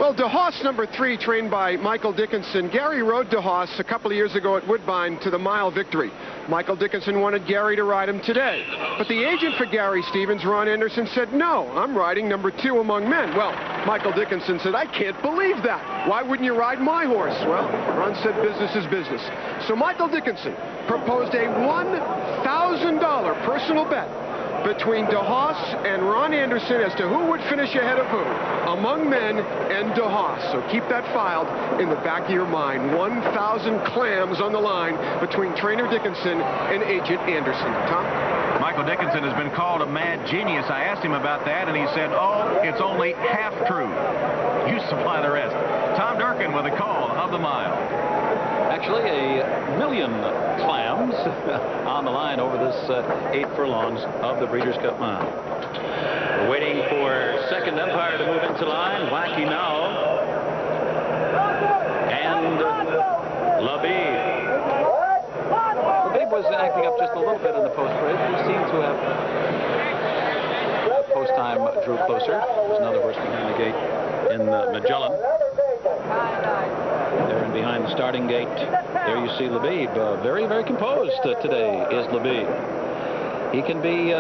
Well, DeHaas number 3, trained by Michael Dickinson. Gary rode DeHaas a couple of years ago at Woodbine to the mile victory. Michael Dickinson wanted Gary to ride him today. But the agent for Gary Stevens, Ron Anderson, said, no, I'm riding number 2 among men. Well, Michael Dickinson said, I can't believe that. Why wouldn't you ride my horse? Well, Ron said business is business. So Michael Dickinson proposed a $1,000 personal bet between DeHaas and Ron Anderson as to who would finish ahead of who among men and DeHaas. So keep that filed in the back of your mind. 1,000 clams on the line between trainer Dickinson and agent Anderson. Tom? Michael Dickinson has been called a mad genius. I asked him about that, and he said, oh, it's only half true. You supply the rest. Tom Durkin with a call of the mile. Actually, 1 million clams on the line over this 8 furlongs of the Breeders' Cup Mile. We're waiting for second umpire to move into line. Wacky now. And Labib. Labib was acting up just a little bit in the post-race. He seemed to have... Post-time drew closer. There's another horse behind the gate in Magellan. There and behind the starting gate, there you see Labib. Very, very composed today is Labib. He can be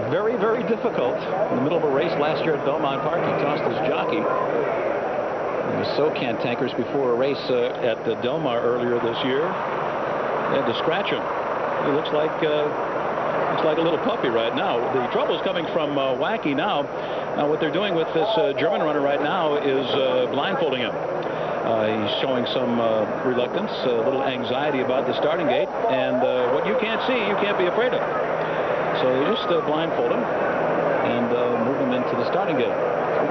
very, very difficult. In the middle of a race last year at Belmont Park, he tossed his jockey. He was so cantankerous before a race at the Del Mar earlier this year. They had to scratch him. He looks like a little puppy right now. The trouble is coming from Wacky now. Now, what they're doing with this German runner right now is blindfolding him. He's showing some reluctance, a little anxiety about the starting gate, and what you can't see, you can't be afraid of. So they just blindfold him and move him into the starting gate.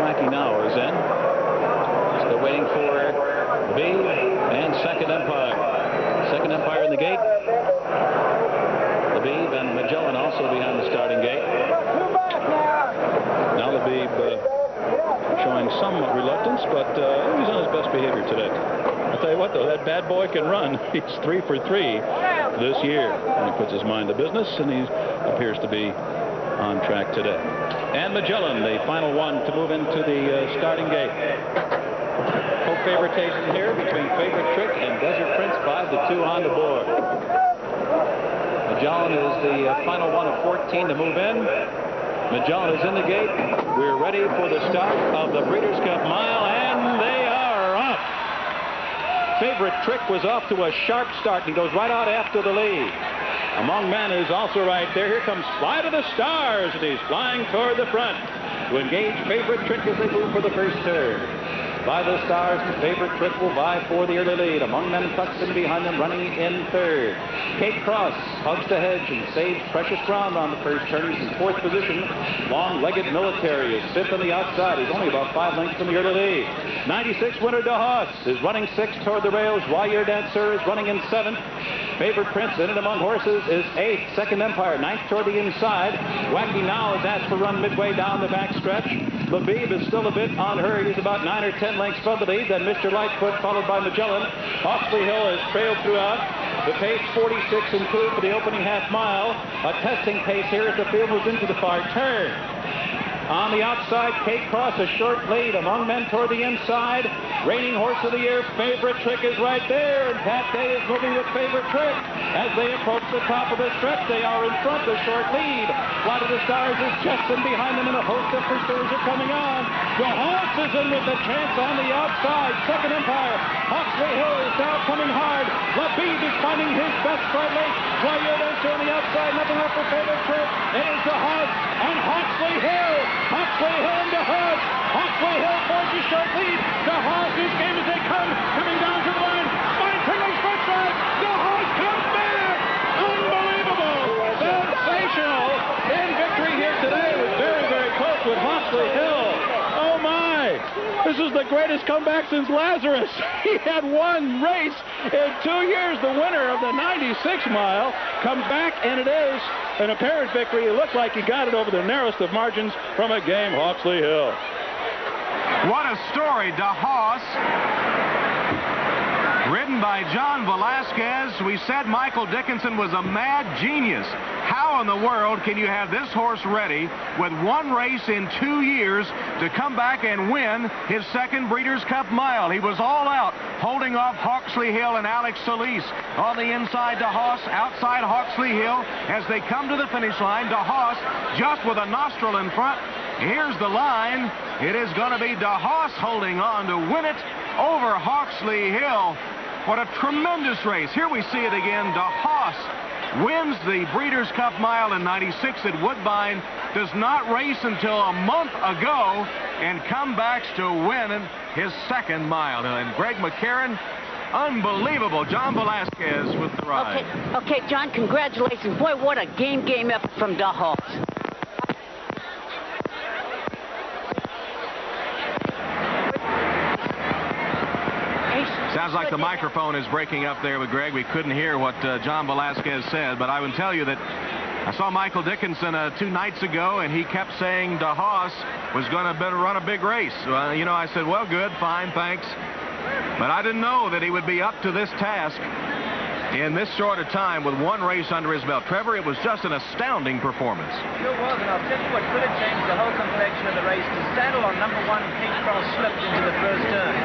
Wacky now is in. Still waiting for B and second umpire. Second umpire in the gate. Labib and Magellan also behind the starting gate. Now Labib showing some reluctance, but he's on his best behavior today. I'll tell you what, though, that bad boy can run. He's 3 for 3 this year. And he puts his mind to business, and he appears to be on track today. And Magellan, the final one to move into the starting gate. Co-favoritation here between Favorite Trick and Desert Prince, 5-2 on the board. Magellan is the final one of 14 to move in. Magellan is in the gate. We're ready for the start of the Breeders' Cup Mile, and they are off. Favorite Trick was off to a sharp start. He goes right out after the lead. Among Men is also right there. Here comes Fly to the Stars, and he's flying toward the front to engage Favorite Trick as they move for the first turn. By the Stars, Favorite Trick will vie for the early lead. Among Men tucks in behind them, running in third. Cape Cross hugs the hedge and saves precious ground on the first turn. He's in fourth position. Long-legged Military is fifth on the outside. He's only about 5 lengths from the early lead. 96 winner DeHaas is running sixth toward the rails. Why Your Dancer is running in seventh. Favorite Prince in it among horses is eighth. Second Empire, ninth toward the inside. Wacky Now is asked to run midway down the back stretch. Labib is still a bit on her. He's about 9 or 10 lengths from the lead. Then Mr. Lightfoot, followed by Magellan. Hawksley Hill has trailed throughout. The pace 46 and 2 for the opening half mile. A testing pace here as the field moves into the far turn. On the outside, Cape Cross, a short lead. Among Men toward the inside. Reigning Horse of the Year, Favorite Trick is right there. And Pat Day is moving with Favorite Trick. As they approach the top of the stretch, they are in front, a short lead. Fly to the Stars is just in behind them, and a host of pursuers are coming on. DeHaas is in with a chance on the outside. Second Empire. Hawksley Hill is now coming hard. Labib is finding his best start late. Why Your Dancer on the outside. Nothing left for Favorite Trick. It is DeHaas and Hawksley Hill. Hawksley Hill and DeHaas. Hawksley Hill forges a short lead. DeHaas is game as they come. Coming down to the line. Spine-tingling stretch line. DeHaas comes back. Unbelievable. Sensational. In victory here today. It was very, very close with Hawksley Hill. Oh, my. This is the greatest comeback since Lazarus. He had one race in 2 years. The winner of the 96 mile comes back, and it is an apparent victory. It looked like he got it over the narrowest of margins from a game Hawksley Hill. What a story. DeHaas Ridden by John Velasquez. We said Michael Dickinson was a mad genius. How in the world can you have this horse ready with one race in 2 years to come back and win his second Breeders' Cup Mile? He was all out, holding off Hawksley Hill and Alex Solis. On the inside, DeHaas, outside Hawksley Hill. As they come to the finish line, DeHaas just with a nostril in front. Here's the line. It is going to be DeHaas holding on to win it over Hawksley Hill. What a tremendous race. Here we see it again. DeHaas wins the Breeders' Cup Mile in '96 at Woodbine. Does not race until a month ago and comebacks to win his second mile. And Greg McCarron, unbelievable. John Velasquez with the ride. Okay, John, congratulations. Boy, what a game effort from DeHaas. Sounds like the microphone is breaking up there with Greg. We couldn't hear what John Velasquez said, but I would tell you that I saw Michael Dickinson 2 nights ago, and he kept saying DeHaas was going to run a big race. You know, I said, well, good, fine, thanks. But I didn't know that he would be up to this task in this short a time with one race under his belt. Trevor, it was just an astounding performance. Sure was, and I'll tell you what could have changed the whole complexion of the race. The saddle on number 1, King Cross, slipped into the first turn.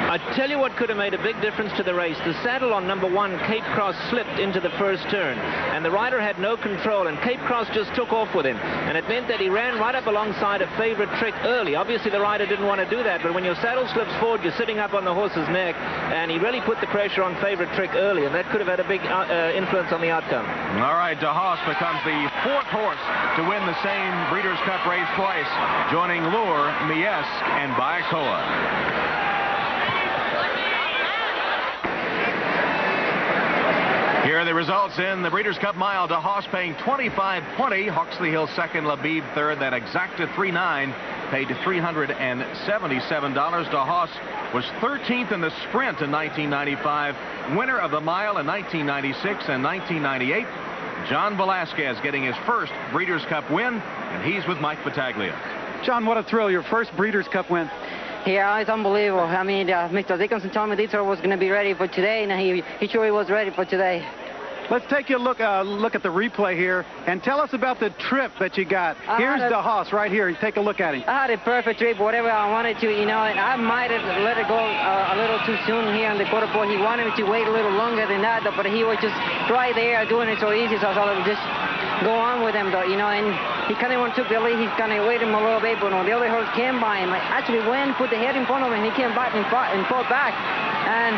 I tell you what could have made a big difference to the race. The saddle on number 1, Cape Cross, slipped into the first turn, and the rider had no control, and Cape Cross just took off with him, and it meant that he ran right up alongside a favorite Trick early. Obviously, the rider didn't want to do that, but when your saddle slips forward, you're sitting up on the horse's neck, and he really put the pressure on favorite Trick early, and that could have had a big influence on the outcome. All right, DeHaas becomes the 4th horse to win the same Breeders' Cup race twice, joining Lure, Mies, and Bayakoa. Here are the results in the Breeders' Cup Mile. DeHaas paying $25.20. Hawksley Hill second, Labib third. That exacta 3.9 paid to $377. DeHaas was 13th in the sprint in 1995, winner of the mile in 1996 and 1998. John Velasquez getting his first Breeders' Cup win, and he's with Mike Battaglia. John, what a thrill, your first Breeders' Cup win. Yeah, it's unbelievable. I mean, Mr. Dickinson told me this horse was going to be ready for today, and he sure was ready for today. Let's take a look at the replay here and tell us about the trip that you got. Here's DeHaas right here. Take a look at him. I had a perfect trip, whatever I wanted to, you know, and I might have let it go a little too soon here on the quarter pole. He wanted me to wait a little longer than that, but he was just right there doing it so easy, so I thought I would just go on with him, though, you know, and he kind of took the lead. He kind of waited him a little bit, but when the other horse came by him, I actually went, put the head in front of him, and he came back and fought back, and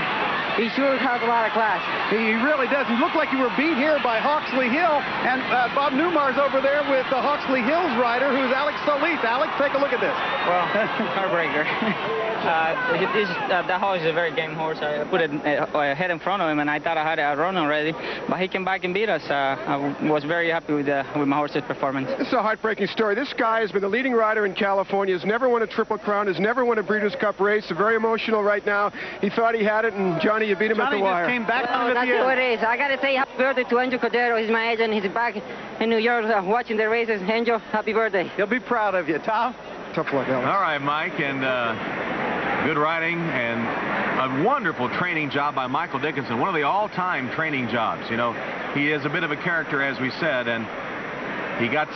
he sure has a lot of class. He really does. He looked like you were beat here by Hawksley Hill, and Bob Newmar's over there with the Hawksley Hills rider, who's Alex Solis. Alex, take a look at this. Well, heartbreaker. That horse is a very game horse. I put it head in front of him, and I thought I had a run already, but he came back and beat us. I was very happy with my horse's performance. This is a heartbreaking story. This guy has been the leading rider in California, has never won a Triple Crown, has never won a Breeders' Cup race. Very emotional right now. He thought he had it, and Johnny, you beat him at the wire. Johnny just came back on That's what it is. I got to say happy birthday to Angel Cordero. He's my agent. He's back in New York watching the races. Angel, happy birthday. He'll be proud of you. Tom? Tough luck, Alex. All right, Mike, and good riding and a wonderful training job by Michael Dickinson. One of the all-time training jobs. You know, he is a bit of a character, as we said, and he got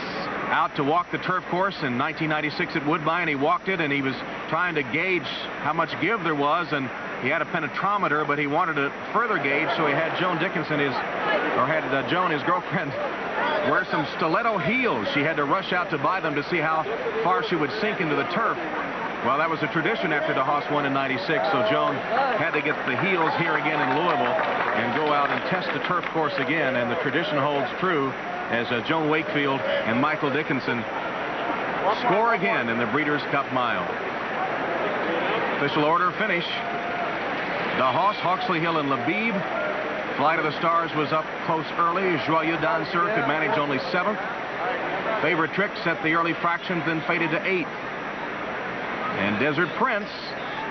out to walk the turf course in 1996 at Woodbine. He walked it, and he was trying to gauge how much give there was, and he had a penetrometer, but he wanted to further gauge, so he had Joan Dickinson, Joan, his girlfriend, wear some stiletto heels. She had to rush out to buy them to see how far she would sink into the turf. Well, that was a tradition after DeHaas won in '96, so Joan had to get the heels here again in Louisville and go out and test the turf course again, and the tradition holds true as Joan Wakefield and Michael Dickinson score again in the Breeders' Cup Mile. Official order finish. DeHaas, Hawksley Hill, and Labib. Flight of the Stars was up close early. Joyeux Danseur could manage only 7th. Favorite Trick set the early fractions, then faded to 8th. And Desert Prince,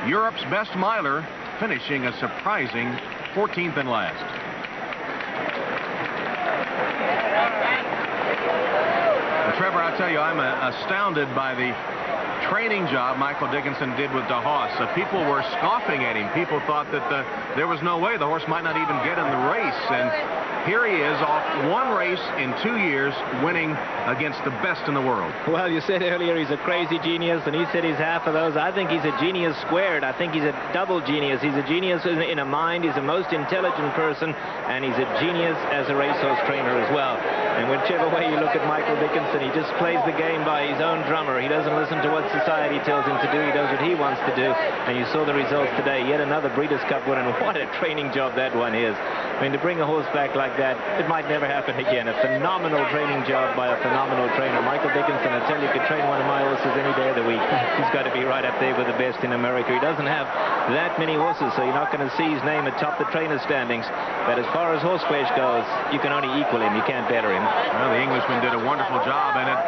Europe's best miler, finishing a surprising 14th and last. Well, Trevor, I'll tell you, I'm astounded by the training job Michael Dickinson did with DeHaas. People were scoffing at him. People thought that there was no way the horse might not even get in the race. And here he is off one race in 2 years, winning against the best in the world. Well, you said earlier he's a crazy genius, and he said he's half of those. I think he's a genius squared. I think he's a double genius. He's a genius in a mind. He's the most intelligent person, and he's a genius as a racehorse trainer as well. And whichever way you look at Michael Dickinson, he just plays the game by his own drummer. He doesn't listen to what society tells him to do. He does what he wants to do. And you saw the results today. Yet another Breeders' Cup winner. And what a training job that one is. I mean, to bring a horse back like that, it might never happen again. A phenomenal training job by a phenomenal trainer. Michael Dickinson, I tell you, could train one of my horses any day of the week. He's got to be right up there with the best in America. He doesn't have that many horses, so you're not going to see his name atop the trainer standings. But as far as horse flesh goes, you can only equal him. You can't better him. Well, the Englishman did a wonderful job, and it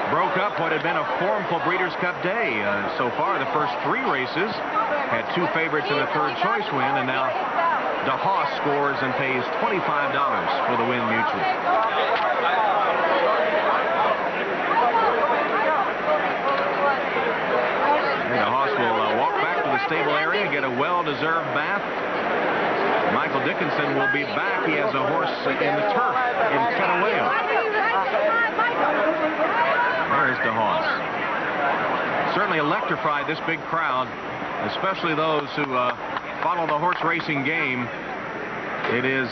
broke up what had been a formful Breeders' Cup day. So far, the first 3 races had 2 favorites and a third choice win, and now DeHaas scores and pays $25 for the win mutual. And DeHaas will walk back to the stable area, get a well-deserved bath. Michael Dickinson will be back. He has a horse in the turf in Kenaweo. There's DeHaas. Certainly electrified this big crowd, especially those who follow the horse racing game. It is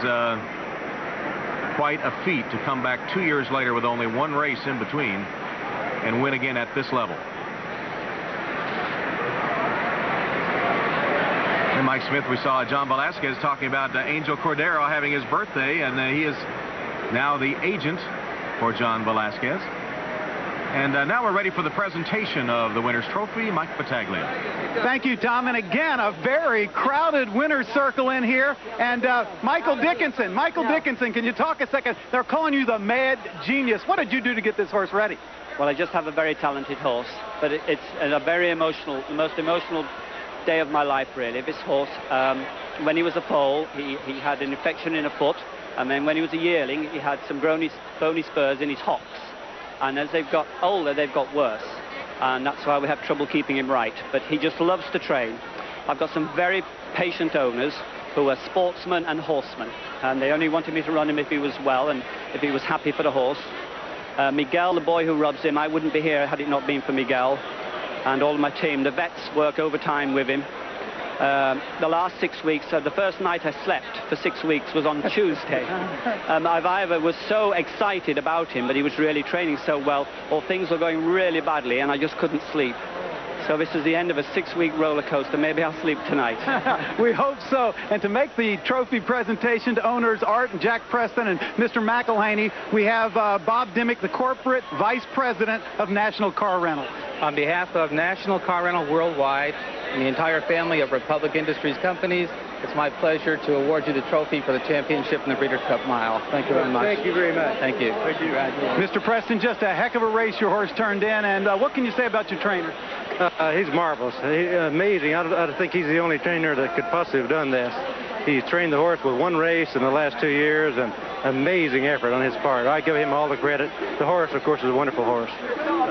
quite a feat to come back 2 years later with only 1 race in between and win again at this level. And Mike Smith, we saw John Velasquez talking about Angel Cordero having his birthday, and he is now the agent for John Velasquez. And now we're ready for the presentation of the winner's trophy. Mike Battaglia. Thank you, Tom. And again, a very crowded winner's circle in here. And Michael Dickinson, can you talk a second? They're calling you the mad genius. What did you do to get this horse ready? Well, I just have a very talented horse, but it's a very emotional, the most emotional day of my life, really. This horse, when he was a foal, he had an infection in a foot, and then when he was a yearling, he had some bony spurs in his hocks. And as they've got older, they've got worse. And that's why we have trouble keeping him right. But he just loves to train. I've got some very patient owners who are sportsmen and horsemen. And they only wanted me to run him if he was well and if he was happy for the horse. Miguel, the boy who rubs him, I wouldn't be here had it not been for Miguel. And all of my team, the vets work overtime with him. The last 6 weeks, the first night I slept for 6 weeks was on Tuesday. I either was so excited about him, but he was really training so well, or things were going really badly and I just couldn't sleep. So this is the end of a 6-week roller coaster. Maybe I'll sleep tonight. We hope so. And to make the trophy presentation to owners Art and Jack Preston and Mr. McElhaney, we have Bob Dimmick, the corporate vice president of National Car Rental. On behalf of National Car Rental Worldwide and the entire family of Republic Industries companies, it's my pleasure to award you the trophy for the championship in the Breeders' Cup Mile. Thank you very much. Thank you very much. Thank you. Thank you. Mr. Preston, just a heck of a race your horse turned in. And what can you say about your trainer? He's marvelous. Amazing. I think he's the only trainer that could possibly have done this. He's trained the horse with 1 race in the last 2 years, and amazing effort on his part. I give him all the credit. The horse, of course, is a wonderful horse.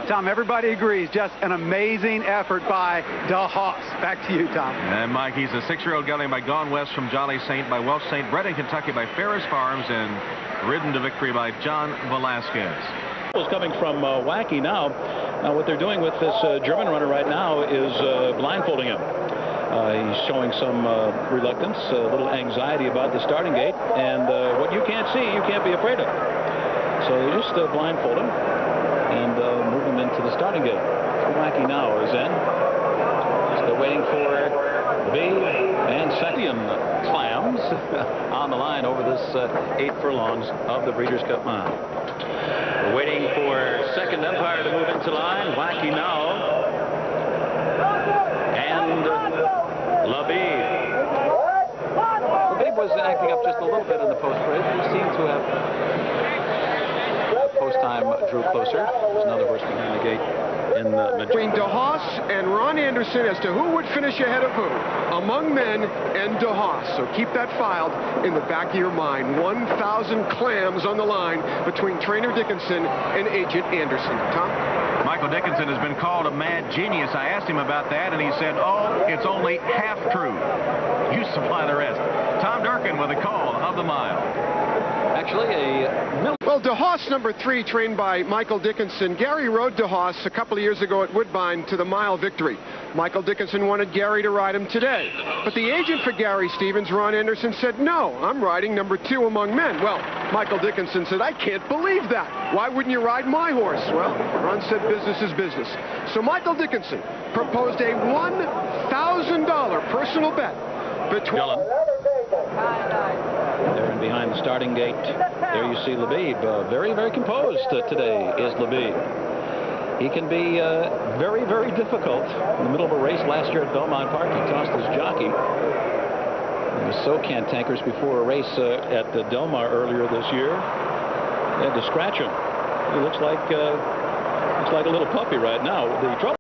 Tom, everybody agrees. Just an amazing effort by DeHaas. Back to you, Tom. And Mike, he's a 6-year-old gelding by Gone West from Jolly Saint, by Welsh Saint, bred in Kentucky by Ferris Farms, and ridden to victory by John Velasquez. Coming from Wacky now. Now what they're doing with this German runner right now is blindfolding him. He's showing some reluctance, a little anxiety about the starting gate, and what you can't see, you can't be afraid of. So they just blindfold him and move him into the starting gate. So Wacky now is in. Still waiting for B and Setian slams on the line over this 8 furlongs of the Breeders' Cup Mile. We're waiting for second umpire to move into line. Wacky now. And Labib. Labib was acting up just a little bit in the post-race. He seemed to have post-time drew closer. There's another horse behind the gate in between DeHaas and Ron Anderson as to who would finish ahead of who among men and DeHaas. So keep that filed in the back of your mind. 1,000 clams on the line between trainer Dickinson and agent Anderson. Tom? Michael Dickinson has been called a mad genius. I asked him about that, and he said, oh, it's only half true. You supply the rest. Tom Durkin with a call of the mile. Actually, well, DeHaas number 3, trained by Michael Dickinson. Gary rode DeHaas a couple of years ago at Woodbine to the mile victory. Michael Dickinson wanted Gary to ride him today. But the agent for Gary Stevens, Ron Anderson, said, no, I'm riding number 2 among men. Well, Michael Dickinson said, I can't believe that. Why wouldn't you ride my horse? Well, Ron said business is business. So Michael Dickinson proposed a $1,000 personal bet between... There and behind the starting gate, there you see Labib. Very, very composed today is Labib. He can be very, very difficult. In the middle of a race last year at Belmont Park, he tossed his jockey. There was so cantankerous before a race at the Del Mar earlier this year. They had to scratch him. He looks like a little puppy right now. The trouble